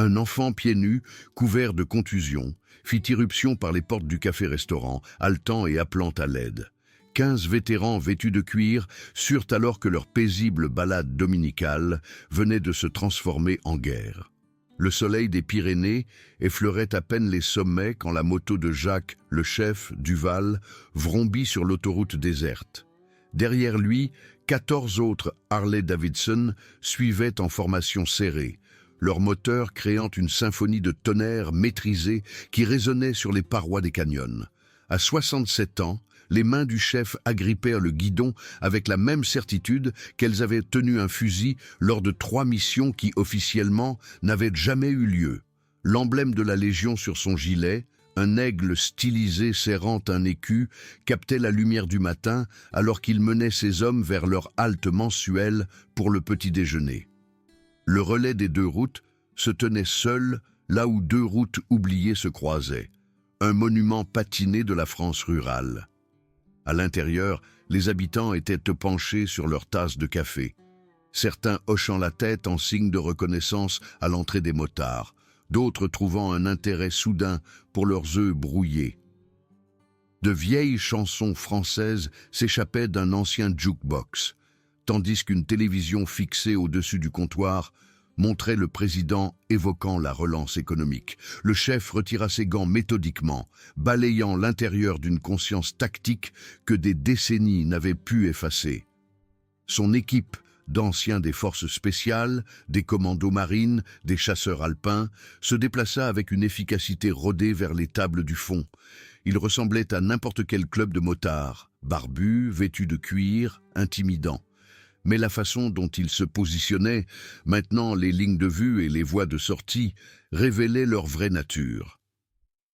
Un enfant pieds nus, couvert de contusions, fit irruption par les portes du café-restaurant, haletant et appelant à l'aide. 15 vétérans vêtus de cuir surent alors que leur paisible balade dominicale venait de se transformer en guerre. Le soleil des Pyrénées effleurait à peine les sommets quand la moto de Jacques, le chef, Duval, vrombit sur l'autoroute déserte. Derrière lui, 14 autres Harley-Davidson suivaient en formation serrée, leur moteur créant une symphonie de tonnerre maîtrisée qui résonnait sur les parois des canyons. À 67 ans, les mains du chef agrippèrent le guidon avec la même certitude qu'elles avaient tenu un fusil lors de 3 missions qui, officiellement, n'avaient jamais eu lieu. L'emblème de la Légion sur son gilet, un aigle stylisé serrant un écu, captait la lumière du matin alors qu'il menait ses hommes vers leur halte mensuelle pour le petit déjeuner. Le relais des 2 routes se tenait seul là où 2 routes oubliées se croisaient, un monument patiné de la France rurale. À l'intérieur, les habitants étaient penchés sur leurs tasses de café, certains hochant la tête en signe de reconnaissance à l'entrée des motards, d'autres trouvant un intérêt soudain pour leurs œufs brouillés. De vieilles chansons françaises s'échappaient d'un ancien jukebox, tandis qu'une télévision fixée au-dessus du comptoir montrait le président évoquant la relance économique. Le chef retira ses gants méthodiquement, balayant l'intérieur d'une conscience tactique que des décennies n'avaient pu effacer. Son équipe d'anciens des forces spéciales, des commandos marines, des chasseurs alpins, se déplaça avec une efficacité rodée vers les tables du fond. Il ressemblait à n'importe quel club de motards, barbus, vêtus de cuir, intimidants. Mais la façon dont ils se positionnaient, maintenant les lignes de vue et les voies de sortie, révélaient leur vraie nature.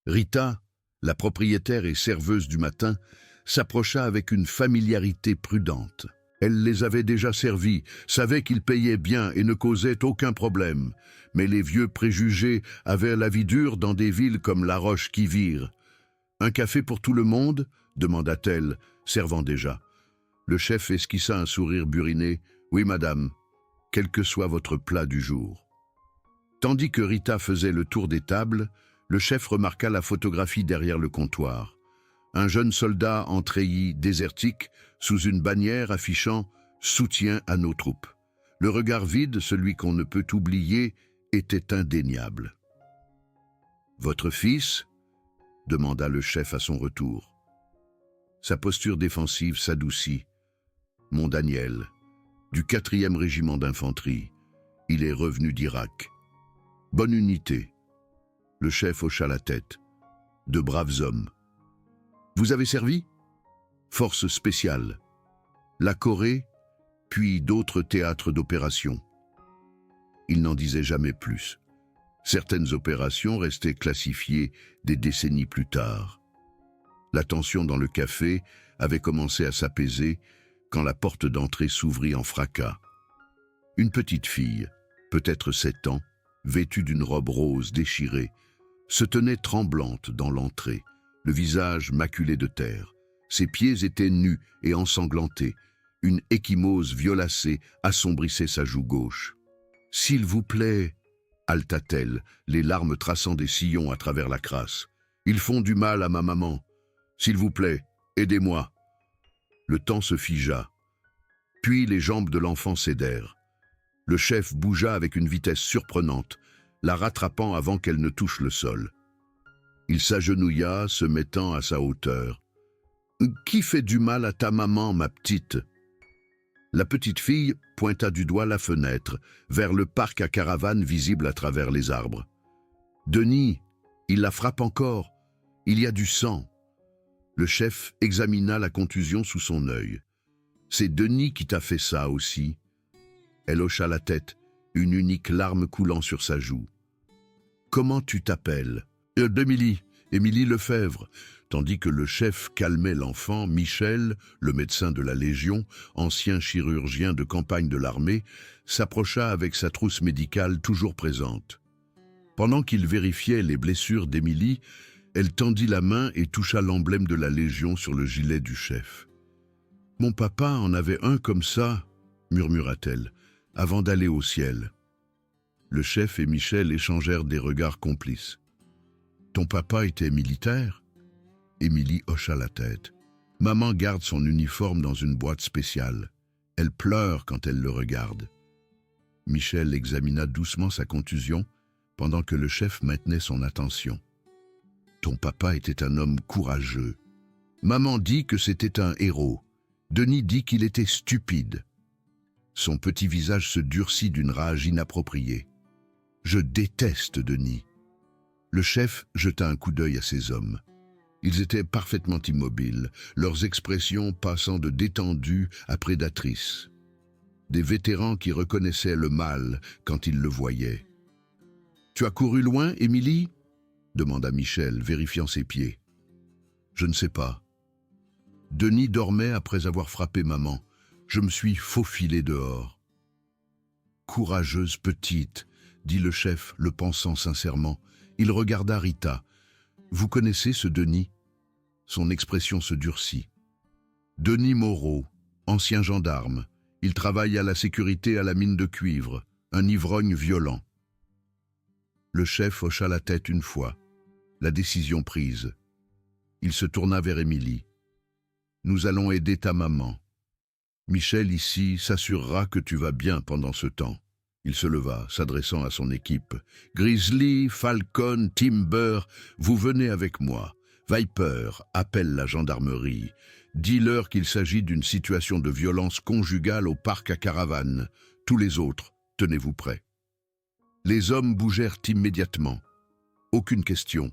Rita, la propriétaire et serveuse du matin, s'approcha avec une familiarité prudente. Elle les avait déjà servis, savait qu'ils payaient bien et ne causaient aucun problème. Mais les vieux préjugés avaient la vie dure dans des villes comme La Roche-qui-Vire. « Un café pour tout le monde ?» demanda-t-elle, servant déjà. Le chef esquissa un sourire buriné. « Oui, madame, quel que soit votre plat du jour. » Tandis que Rita faisait le tour des tables, le chef remarqua la photographie derrière le comptoir. Un jeune soldat en treillis désertique, sous une bannière affichant « Soutien à nos troupes ». Le regard vide, celui qu'on ne peut oublier, était indéniable. « Votre fils ?» demanda le chef à son retour. Sa posture défensive s'adoucit. « Mon Daniel, du 4e régiment d'infanterie, il est revenu d'Irak. Bonne unité. » Le chef hocha la tête. « De braves hommes. » « Vous avez servi ? » Force spéciale. La Corée, puis d'autres théâtres d'opérations. Il n'en disait jamais plus. Certaines opérations restaient classifiées des décennies plus tard. La tension dans le café avait commencé à s'apaiser quand la porte d'entrée s'ouvrit en fracas. Une petite fille, peut-être 7 ans, vêtue d'une robe rose déchirée, se tenait tremblante dans l'entrée, le visage maculé de terre. Ses pieds étaient nus et ensanglantés. Une ecchymose violacée assombrissait sa joue gauche. « S'il vous plaît » haleta-t-elle, les larmes traçant des sillons à travers la crasse. « Ils font du mal à ma maman. S'il vous plaît, aidez-moi. » Le temps se figea. Puis les jambes de l'enfant cédèrent. Le chef bougea avec une vitesse surprenante, la rattrapant avant qu'elle ne touche le sol. Il s'agenouilla, se mettant à sa hauteur. « Qui fait du mal à ta maman, ma petite ?» La petite fille pointa du doigt la fenêtre, vers le parc à caravanes visible à travers les arbres. « Denis, il la frappe encore. Il y a du sang. » Le chef examina la contusion sous son œil. « C'est Denis qui t'a fait ça aussi. » Elle hocha la tête, une unique larme coulant sur sa joue. « Comment tu t'appelles ?»« D'Émilie, Émilie Lefebvre. » Tandis que le chef calmait l'enfant, Michel, le médecin de la Légion, ancien chirurgien de campagne de l'armée, s'approcha avec sa trousse médicale toujours présente. Pendant qu'il vérifiait les blessures d'Émilie, elle tendit la main et toucha l'emblème de la Légion sur le gilet du chef. « Mon papa en avait un comme ça, » murmura-t-elle, avant d'aller au ciel. Le chef et Michel échangèrent des regards complices. « Ton papa était militaire ?» Émilie hocha la tête. « Maman garde son uniforme dans une boîte spéciale. Elle pleure quand elle le regarde. » Michel examina doucement sa contusion pendant que le chef maintenait son attention. « Ton papa était un homme courageux. Maman dit que c'était un héros. Denis dit qu'il était stupide. » Son petit visage se durcit d'une rage inappropriée. « Je déteste Denis. » Le chef jeta un coup d'œil à ses hommes. Ils étaient parfaitement immobiles, leurs expressions passant de détendues à prédatrices. Des vétérans qui reconnaissaient le mal quand ils le voyaient. « Tu as couru loin, Émilie ?» demanda Michel, vérifiant ses pieds. « Je ne sais pas. Denis dormait après avoir frappé maman. Je me suis faufilé dehors. »« Courageuse petite, » dit le chef, le pensant sincèrement. Il regarda Rita. « Vous connaissez ce Denis ?» Son expression se durcit. « Denis Moreau, ancien gendarme. Il travaille à la sécurité à la mine de cuivre, un ivrogne violent. » Le chef hocha la tête une fois, la décision prise. Il se tourna vers Émilie. « Nous allons aider ta maman. Michel ici s'assurera que tu vas bien pendant ce temps. » Il se leva, s'adressant à son équipe. « Grizzly, Falcon, Timber, vous venez avec moi. Viper, appelle la gendarmerie. Dis-leur qu'il s'agit d'une situation de violence conjugale au parc à Caravane. Tous les autres, tenez-vous prêts. » Les hommes bougèrent immédiatement. Aucune question.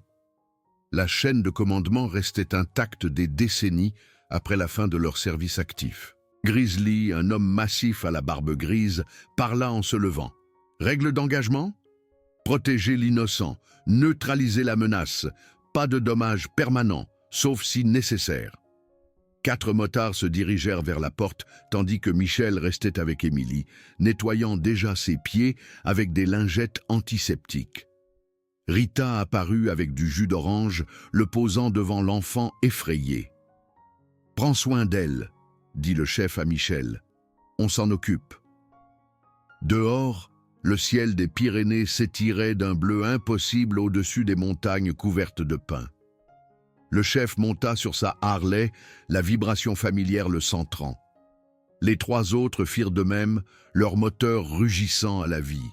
La chaîne de commandement restait intacte des décennies après la fin de leur service actif. Grizzly, un homme massif à la barbe grise, parla en se levant. « Règle d'engagement ? Protéger l'innocent, neutraliser la menace, pas de dommages permanents, sauf si nécessaire. » 4 motards se dirigèrent vers la porte, tandis que Michel restait avec Émilie, nettoyant déjà ses pieds avec des lingettes antiseptiques. Rita apparut avec du jus d'orange, le posant devant l'enfant effrayé. « Prends soin d'elle, » dit le chef à Michel. « On s'en occupe. » Dehors, le ciel des Pyrénées s'étirait d'un bleu impossible au-dessus des montagnes couvertes de pins. Le chef monta sur sa Harley, la vibration familière le centrant. Les 3 autres firent de même, leur moteur rugissant à la vie.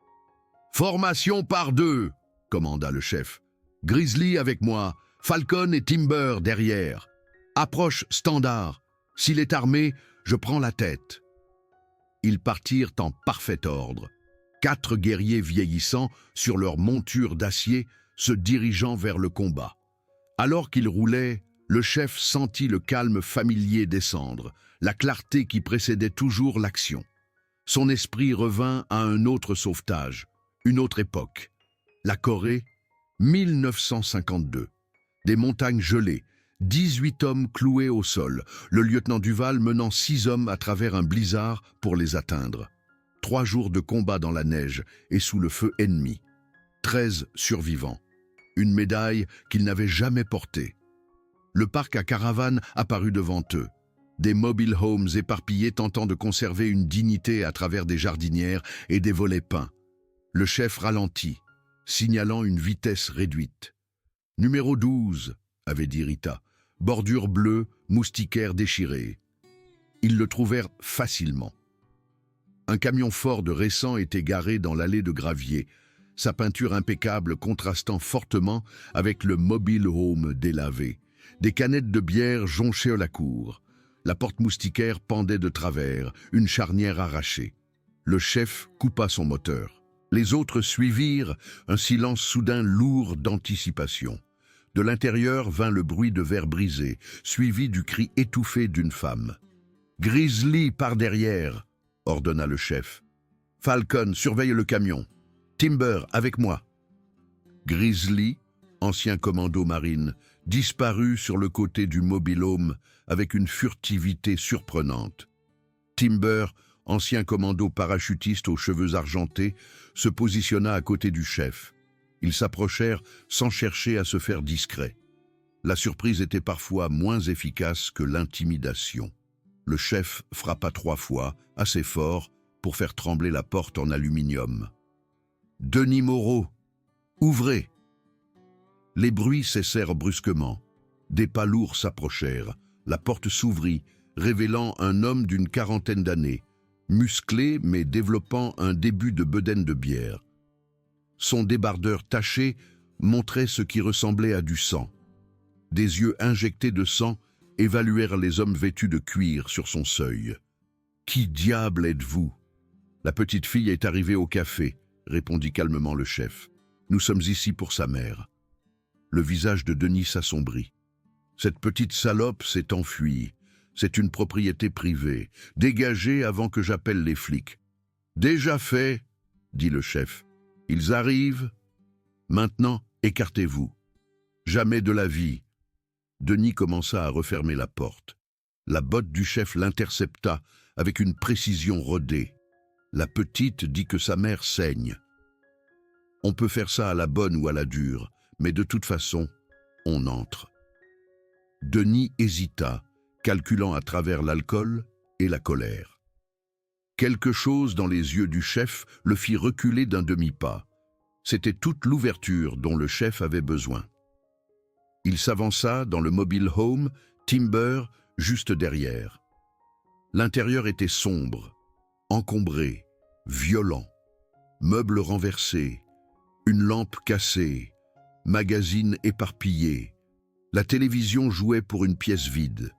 « Formation par 2 !» commanda le chef. « Grizzly avec moi, Falcon et Timber derrière. Approche standard. S'il est armé, je prends la tête. » Ils partirent en parfait ordre. 4 guerriers vieillissants, sur leur monture d'acier, se dirigeant vers le combat. Alors qu'ils roulaient, le chef sentit le calme familier descendre, la clarté qui précédait toujours l'action. Son esprit revint à un autre sauvetage, une autre époque. La Corée, 1952. Des montagnes gelées, 18 hommes cloués au sol, le lieutenant Duval menant 6 hommes à travers un blizzard pour les atteindre. 3 jours de combat dans la neige et sous le feu ennemi. 13 survivants. Une médaille qu'ils n'avaient jamais portée. Le parc à Caravane apparut devant eux. Des mobile homes éparpillés tentant de conserver une dignité à travers des jardinières et des volets peints. Le chef ralentit, signalant une vitesse réduite. « Numéro 12 », avait dit Rita. « Bordure bleue, moustiquaire déchirée. » Ils le trouvèrent facilement. Un camion Ford récent était garé dans l'allée de gravier, sa peinture impeccable contrastant fortement avec le mobile home délavé. Des canettes de bière jonchaient la cour. La porte moustiquaire pendait de travers, une charnière arrachée. Le chef coupa son moteur. Les autres suivirent, un silence soudain lourd d'anticipation. De l'intérieur vint le bruit de verre brisé, suivi du cri étouffé d'une femme. « Grizzly par derrière !» ordonna le chef. « Falcon, surveille le camion. Timber, avec moi. » Grizzly, ancien commando marine, disparut sur le côté du mobil-home avec une furtivité surprenante. Timber, ancien commando parachutiste aux cheveux argentés, se positionna à côté du chef. Ils s'approchèrent sans chercher à se faire discrets. La surprise était parfois moins efficace que l'intimidation. Le chef frappa 3 fois, assez fort, pour faire trembler la porte en aluminium. Denis Moreau, ouvrez !» Les bruits cessèrent brusquement. Des pas lourds s'approchèrent. La porte s'ouvrit, révélant un homme d'une quarantaine d'années, musclé mais développant un début de bedaine de bière. Son débardeur taché montrait ce qui ressemblait à du sang. Des yeux injectés de sang évaluèrent les hommes vêtus de cuir sur son seuil. « Qui diable êtes-vous » ? « La petite fille est arrivée au café, » répondit calmement le chef. « Nous sommes ici pour sa mère. » Le visage de Denis s'assombrit. « Cette petite salope s'est enfuie. C'est une propriété privée. Dégagez avant que j'appelle les flics. »« Déjà fait, » dit le chef. « Ils arrivent. Maintenant, écartez-vous. Jamais de la vie. » Denis commença à refermer la porte. La botte du chef l'intercepta avec une précision rodée. La petite dit que sa mère saigne. On peut faire ça à la bonne ou à la dure, mais de toute façon, on entre. Denis hésita, calculant à travers l'alcool et la colère. Quelque chose dans les yeux du chef le fit reculer d'un demi-pas. C'était toute l'ouverture dont le chef avait besoin. Il s'avança dans le mobile home, Timber juste derrière. L'intérieur était sombre, encombré, violent, meubles renversés, une lampe cassée, magazines éparpillés. La télévision jouait pour une pièce vide.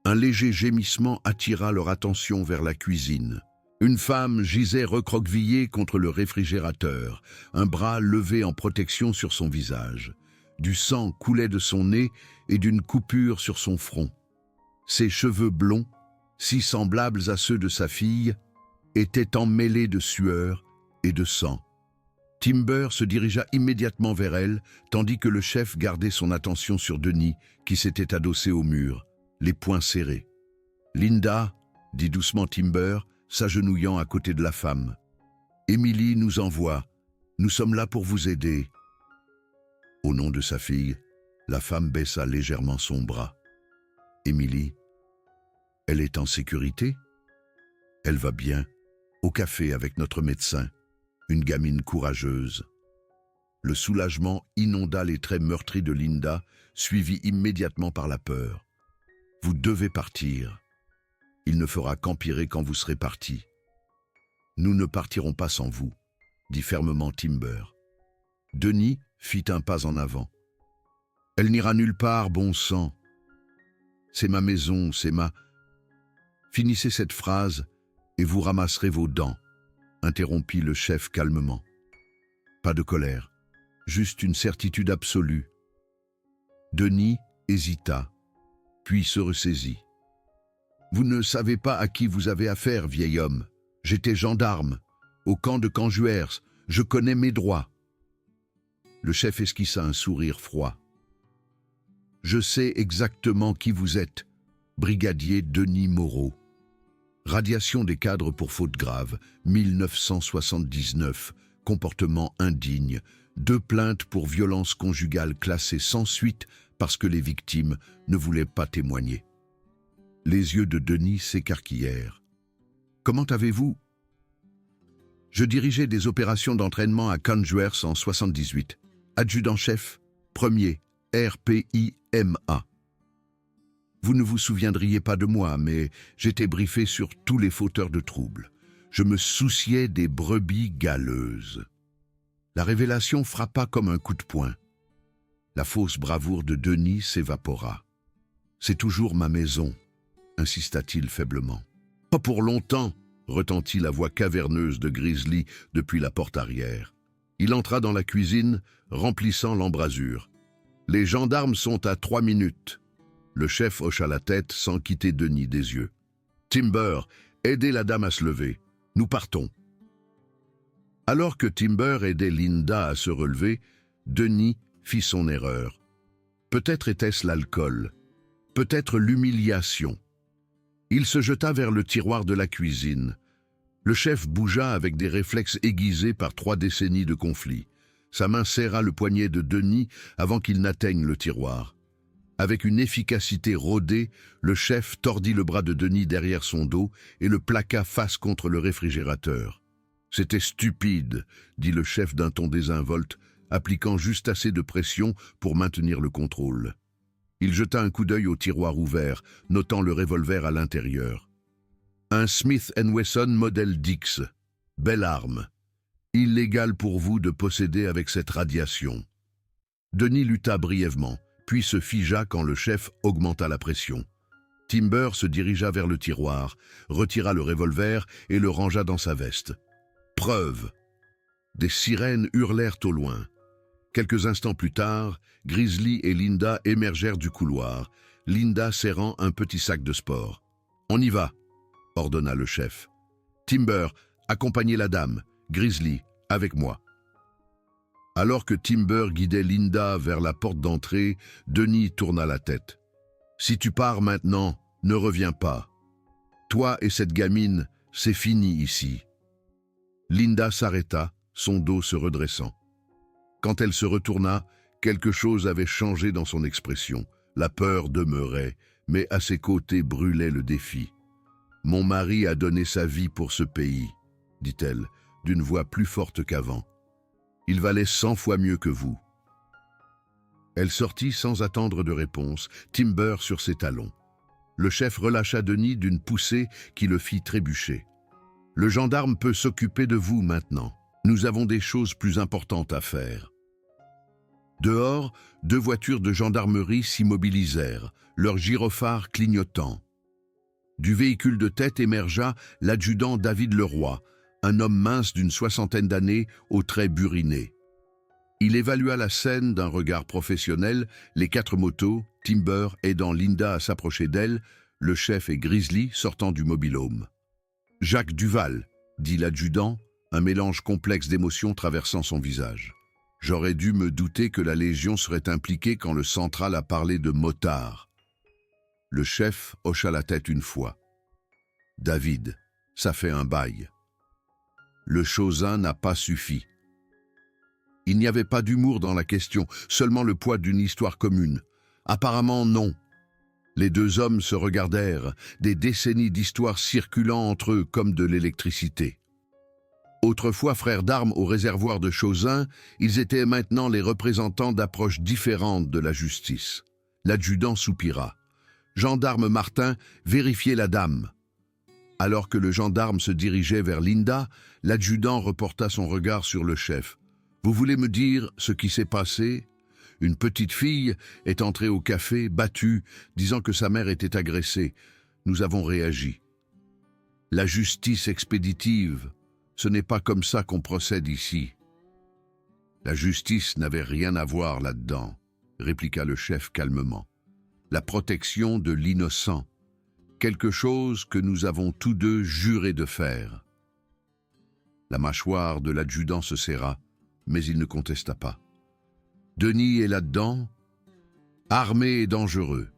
Un léger gémissement attira leur attention vers la cuisine. Une femme gisait recroquevillée contre le réfrigérateur, un bras levé en protection sur son visage. Du sang coulait de son nez et d'une coupure sur son front. Ses cheveux blonds, si semblables à ceux de sa fille, étaient emmêlés de sueur et de sang. Timber se dirigea immédiatement vers elle, tandis que le chef gardait son attention sur Denis, qui s'était adossé au mur, les poings serrés. « Linda, » dit doucement Timber, s'agenouillant à côté de la femme. « Émilie nous envoie. Nous sommes là pour vous aider. » Au nom de sa fille, la femme baissa légèrement son bras. « Émilie, elle est en sécurité? Elle va bien, au café avec notre médecin, une gamine courageuse. » Le soulagement inonda les traits meurtris de Linda, suivi immédiatement par la peur. « Vous devez partir. Il ne fera qu'empirer quand vous serez partis. »« Nous ne partirons pas sans vous, » dit fermement Timber. Denis fit un pas en avant. « Elle n'ira nulle part, bon sang. C'est ma maison, c'est ma... » « Finissez cette phrase et vous ramasserez vos dents, » interrompit le chef calmement. Pas de colère, juste une certitude absolue. Denis hésita, puis se ressaisit. « Vous ne savez pas à qui vous avez affaire, vieil homme. J'étais gendarme, au camp de Canjuers, je connais mes droits. » Le chef esquissa un sourire froid. « Je sais exactement qui vous êtes, brigadier Denis Moreau. Radiation des cadres pour faute grave, 1979, comportement indigne, 2 plaintes pour violence conjugale classées sans suite parce que les victimes ne voulaient pas témoigner. » Les yeux de Denis s'écarquillèrent. « Comment avez-vous »« Je dirigeais des opérations d'entraînement à Canjuers en 78. Adjudant-chef, 1er, RPIMA. Vous ne vous souviendriez pas de moi, mais j'étais briefé sur tous les fauteurs de troubles. Je me souciais des brebis galeuses. » La révélation frappa comme un coup de poing. La fausse bravoure de Denis s'évapora. « C'est toujours ma maison, » insista-t-il faiblement. « Pas pour longtemps, » retentit la voix caverneuse de Grizzly depuis la porte arrière. Il entra dans la cuisine, remplissant l'embrasure. « Les gendarmes sont à 3 minutes. » Le chef hocha la tête sans quitter Denis des yeux. « Timber, aidez la dame à se lever. Nous partons. » Alors que Timber aidait Linda à se relever, Denis fit son erreur. Peut-être était-ce l'alcool, peut-être l'humiliation. Il se jeta vers le tiroir de la cuisine. Le chef bougea avec des réflexes aiguisés par 3 décennies de conflit. Sa main serra le poignet de Denis avant qu'il n'atteigne le tiroir. Avec une efficacité rodée, le chef tordit le bras de Denis derrière son dos et le plaqua face contre le réfrigérateur. C'était stupide, dit le chef d'un ton désinvolte, appliquant juste assez de pression pour maintenir le contrôle. Il jeta un coup d'œil au tiroir ouvert, notant le revolver à l'intérieur. Un Smith & Wesson modèle Dix. Belle arme. Illégal pour vous de posséder avec cette radiation. Denis lutta brièvement, puis se figea quand le chef augmenta la pression. Timber se dirigea vers le tiroir, retira le revolver et le rangea dans sa veste. Preuve. Des sirènes hurlèrent au loin. Quelques instants plus tard, Grizzly et Linda émergèrent du couloir, Linda serrant un petit sac de sport. « On y va !» ordonna le chef. « Timber, accompagnez la dame. Grizzly, avec moi. » Alors que Timber guidait Linda vers la porte d'entrée, Denis tourna la tête. « Si tu pars maintenant, ne reviens pas. Toi et cette gamine, c'est fini ici. » Linda s'arrêta, son dos se redressant. Quand elle se retourna, quelque chose avait changé dans son expression. La peur demeurait, mais à ses côtés brûlait le défi. « Mon mari a donné sa vie pour ce pays, » dit-elle, d'une voix plus forte qu'avant. « Il valait 100 fois mieux que vous. » Elle sortit sans attendre de réponse, Timber sur ses talons. Le chef relâcha Denis d'une poussée qui le fit trébucher. « Le gendarme peut s'occuper de vous maintenant. Nous avons des choses plus importantes à faire. » Dehors, 2 voitures de gendarmerie s'immobilisèrent, leurs gyrophares clignotant. Du véhicule de tête émergea l'adjudant David Leroy, un homme mince d'une 60aine d'années aux traits burinés. Il évalua la scène d'un regard professionnel, les 4 motos, Timber aidant Linda à s'approcher d'elle, le chef et Grizzly sortant du mobil-home. « Jacques Duval, » dit l'adjudant, un mélange complexe d'émotions traversant son visage. « J'aurais dû me douter que la Légion serait impliquée quand le central a parlé de motard. » Le chef hocha la tête une fois. « David, ça fait un bail. » Le Chauzin n'a pas suffi. Il n'y avait pas d'humour dans la question, seulement le poids d'une histoire commune. Apparemment non. Les 2 hommes se regardèrent, des décennies d'histoire circulant entre eux comme de l'électricité. Autrefois frères d'armes au réservoir de Chauzin, ils étaient maintenant les représentants d'approches différentes de la justice. L'adjudant soupira. « Gendarme Martin, vérifiez la dame. » Alors que le gendarme se dirigeait vers Linda, l'adjudant reporta son regard sur le chef. « Vous voulez me dire ce qui s'est passé ? Une petite fille est entrée au café, battue, disant que sa mère était agressée. Nous avons réagi. La justice expéditive, ce n'est pas comme ça qu'on procède ici. » « La justice n'avait rien à voir là-dedans, » répliqua le chef calmement. « La protection de l'innocent. Quelque chose que nous avons tous 2 juré de faire. » La mâchoire de l'adjudant se serra, mais il ne contesta pas. Denis est là-dedans, armé et dangereux.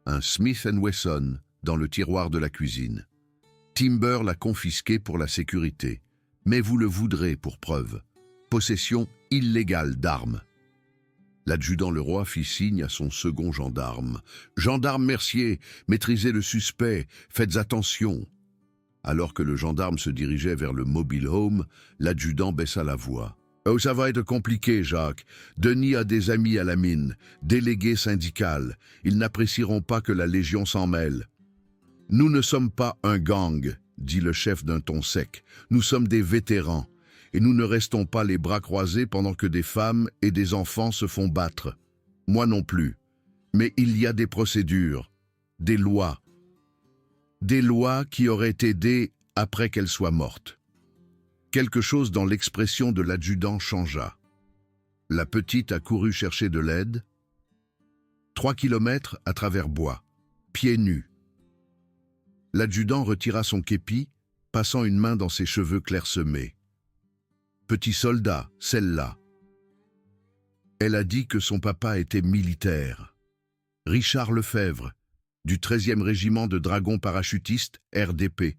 Un Smith & Wesson dans le tiroir de la cuisine. Timber l'a confisqué pour la sécurité, mais vous le voudrez pour preuve. Possession illégale d'armes. L'adjudant Leroy fit signe à son second gendarme. « Gendarme Mercier, maîtrisez le suspect, faites attention. » Alors que le gendarme se dirigeait vers le mobile home, l'adjudant baissa la voix. « Oh, ça va être compliqué, Jacques. Denis a des amis à la mine, délégué syndical. Ils n'apprécieront pas que la Légion s'en mêle. »« Nous ne sommes pas un gang, » dit le chef d'un ton sec. « Nous sommes des vétérans. Et nous ne restons pas les bras croisés pendant que des femmes et des enfants se font battre. Moi non plus. Mais il y a des procédures, des lois. Des lois qui auraient aidé après qu'elle soit morte. » Quelque chose dans l'expression de l'adjudant changea. La petite a couru chercher de l'aide. 3 kilomètres à travers bois, pieds nus. L'adjudant retira son képi, passant une main dans ses cheveux clairsemés. Petit soldat, celle-là. Elle a dit que son papa était militaire. Richard Lefebvre, du 13e régiment de dragons parachutistes, RDP.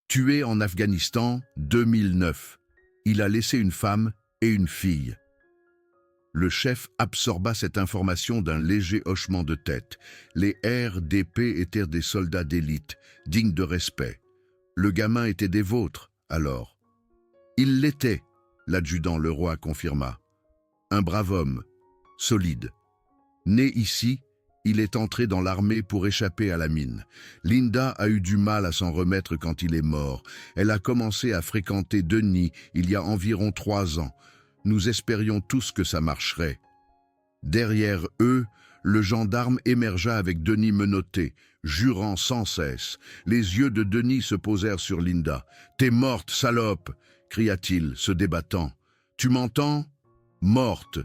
Tué en Afghanistan, 2009. Il a laissé une femme et une fille. Le chef absorba cette information d'un léger hochement de tête. Les RDP étaient des soldats d'élite, dignes de respect. Le gamin était des vôtres, alors. Il l'était, l'adjudant Leroy confirma. Un brave homme, solide. Né ici, il est entré dans l'armée pour échapper à la mine. Linda a eu du mal à s'en remettre quand il est mort. Elle a commencé à fréquenter Denis il y a environ 3 ans. Nous espérions tous que ça marcherait. Derrière eux, le gendarme émergea avec Denis menotté, jurant sans cesse. Les yeux de Denis se posèrent sur Linda. « T'es morte, salope !» cria-t-il, se débattant. « Tu m'entends ? Morte !»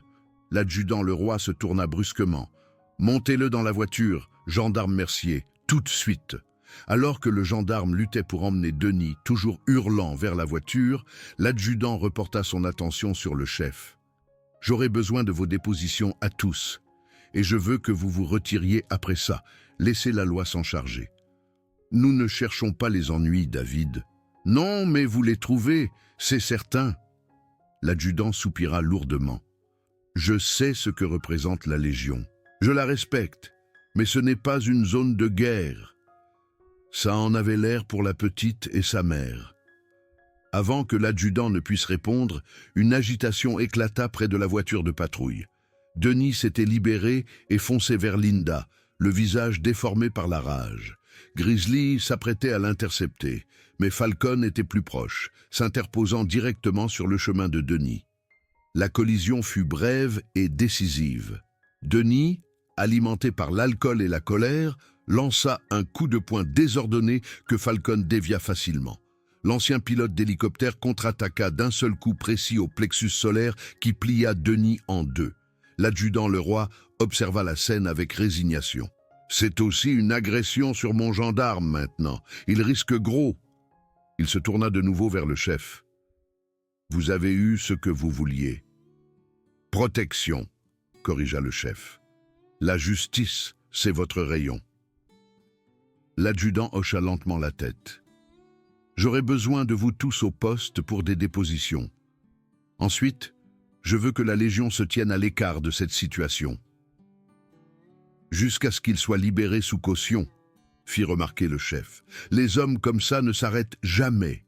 L'adjudant Leroy se tourna brusquement. « Montez-le dans la voiture, gendarme Mercier, tout de suite !» Alors que le gendarme luttait pour emmener Denis, toujours hurlant, vers la voiture, l'adjudant reporta son attention sur le chef. « J'aurai besoin de vos dépositions à tous, et je veux que vous vous retiriez après ça. Laissez la loi s'en charger. » « Nous ne cherchons pas les ennuis, David. »« Non, mais vous les trouvez, c'est certain. » L'adjudant soupira lourdement. « Je sais ce que représente la Légion. Je la respecte, mais ce n'est pas une zone de guerre. » Ça en avait l'air pour la petite et sa mère. Avant que l'adjudant ne puisse répondre, une agitation éclata près de la voiture de patrouille. Denis s'était libéré et fonçait vers Linda, le visage déformé par la rage. Grizzly s'apprêtait à l'intercepter, mais Falcon était plus proche, s'interposant directement sur le chemin de Denis. La collision fut brève et décisive. Denis, alimenté par l'alcool et la colère, lança un coup de poing désordonné que Falcon dévia facilement. L'ancien pilote d'hélicoptère contre-attaqua d'un seul coup précis au plexus solaire qui plia Denis en deux. L'adjudant Leroy observa la scène avec résignation. « C'est aussi une agression sur mon gendarme maintenant. Il risque gros. » Il se tourna de nouveau vers le chef. « Vous avez eu ce que vous vouliez. »« Protection », corrigea le chef. « La justice, c'est votre rayon. » L'adjudant hocha lentement la tête. « J'aurai besoin de vous tous au poste pour des dépositions. Ensuite, je veux que la Légion se tienne à l'écart de cette situation. » « Jusqu'à ce qu'il soit libéré sous caution, » fit remarquer le chef. « Les hommes comme ça ne s'arrêtent jamais. »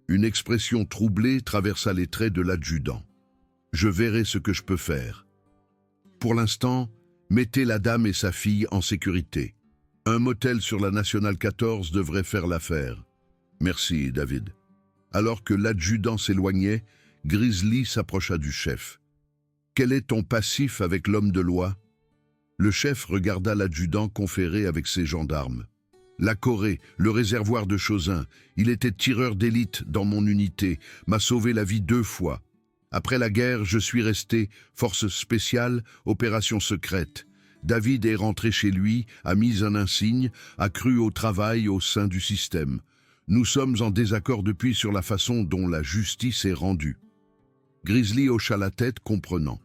Une expression troublée traversa les traits de l'adjudant. « Je verrai ce que je peux faire. Pour l'instant, mettez la dame et sa fille en sécurité. Un motel sur la Nationale 14 devrait faire l'affaire. » « Merci, David. » Alors que l'adjudant s'éloignait, Grizzly s'approcha du chef. « Quel est ton passif avec l'homme de loi ?» Le chef regarda l'adjudant conférer avec ses gendarmes. « La Corée, le réservoir de Chauzin, il était tireur d'élite dans mon unité, m'a sauvé la vie 2 fois. Après la guerre, je suis resté force spéciale, opération secrète. David est rentré chez lui, a mis un insigne, a cru au travail au sein du système. Nous sommes en désaccord depuis sur la façon dont la justice est rendue. » Grizzly hocha la tête, comprenant.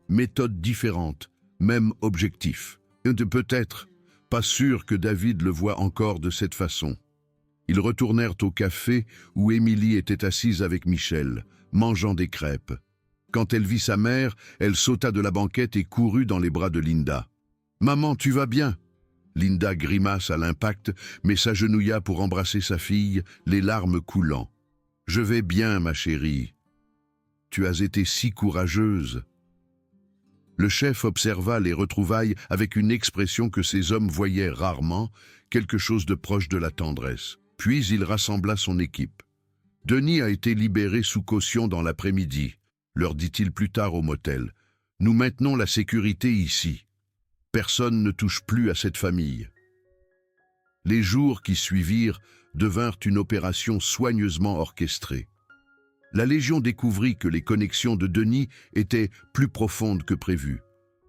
Méthode différente, même objectif. Peut-être, pas sûr que David le voit encore de cette façon. Ils retournèrent au café où Émilie était assise avec Michel, mangeant des crêpes. Quand elle vit sa mère, elle sauta de la banquette et courut dans les bras de Linda. « Maman, tu vas bien ?» Linda grimace à l'impact, mais s'agenouilla pour embrasser sa fille, les larmes coulant. « Je vais bien, ma chérie. Tu as été si courageuse. » Le chef observa les retrouvailles avec une expression que ces hommes voyaient rarement, quelque chose de proche de la tendresse. Puis il rassembla son équipe. « Denis a été libéré sous caution dans l'après-midi, » leur dit-il plus tard au motel. « Nous maintenons la sécurité ici. Personne ne touche plus à cette famille. » Les jours qui suivirent devinrent une opération soigneusement orchestrée. La Légion découvrit que les connexions de Denis étaient plus profondes que prévu.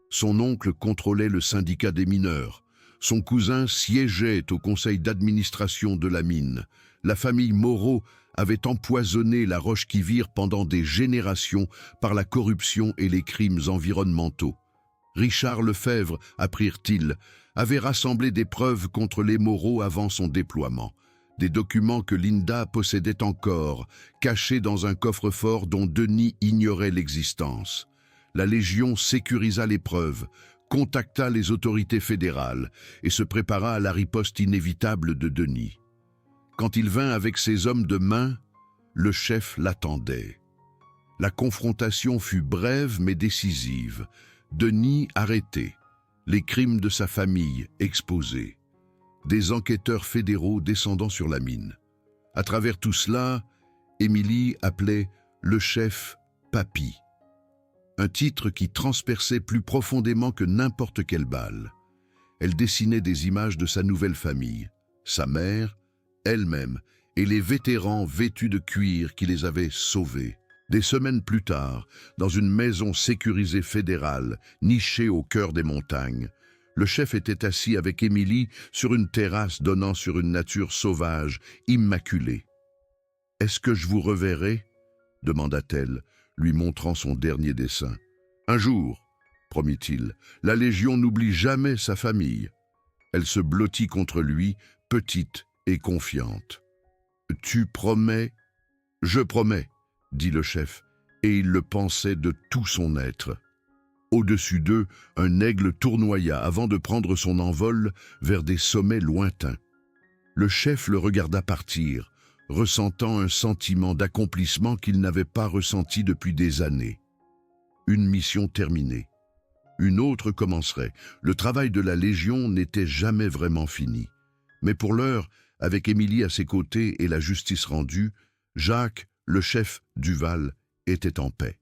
Son oncle contrôlait le syndicat des mineurs. Son cousin siégeait au conseil d'administration de la mine. La famille Moreau avait empoisonné la Roche-qui-Vire pendant des générations par la corruption et les crimes environnementaux. Richard Lefebvre, apprirent-ils, avait rassemblé des preuves contre les Moreau avant son déploiement. Des documents que Linda possédait encore, cachés dans un coffre-fort dont Denis ignorait l'existence. La Légion sécurisa les preuves, contacta les autorités fédérales et se prépara à la riposte inévitable de Denis. Quand il vint avec ses hommes de main, le chef l'attendait. La confrontation fut brève mais décisive. Denis arrêté, les crimes de sa famille exposés, des enquêteurs fédéraux descendant sur la mine. À travers tout cela, Émilie appelait le chef « Papy », un titre qui transperçait plus profondément que n'importe quelle balle. Elle dessinait des images de sa nouvelle famille, sa mère, elle-même, et les vétérans vêtus de cuir qui les avaient sauvés. Des semaines plus tard, dans une maison sécurisée fédérale, nichée au cœur des montagnes, le chef était assis avec Émilie sur une terrasse donnant sur une nature sauvage, immaculée. « Est-ce que je vous reverrai ?» demanda-t-elle, lui montrant son dernier dessin. « Un jour, promit-il, la Légion n'oublie jamais sa famille. » Elle se blottit contre lui, petite et confiante. « Tu promets ?»« Je promets, » dit le chef, et il le pensait de tout son être. Au-dessus d'eux, un aigle tournoya avant de prendre son envol vers des sommets lointains. Le chef le regarda partir, ressentant un sentiment d'accomplissement qu'il n'avait pas ressenti depuis des années. Une mission terminée. Une autre commencerait. Le travail de la Légion n'était jamais vraiment fini. Mais pour l'heure, avec Émilie à ses côtés et la justice rendue, Jacques, le chef Duval, était en paix.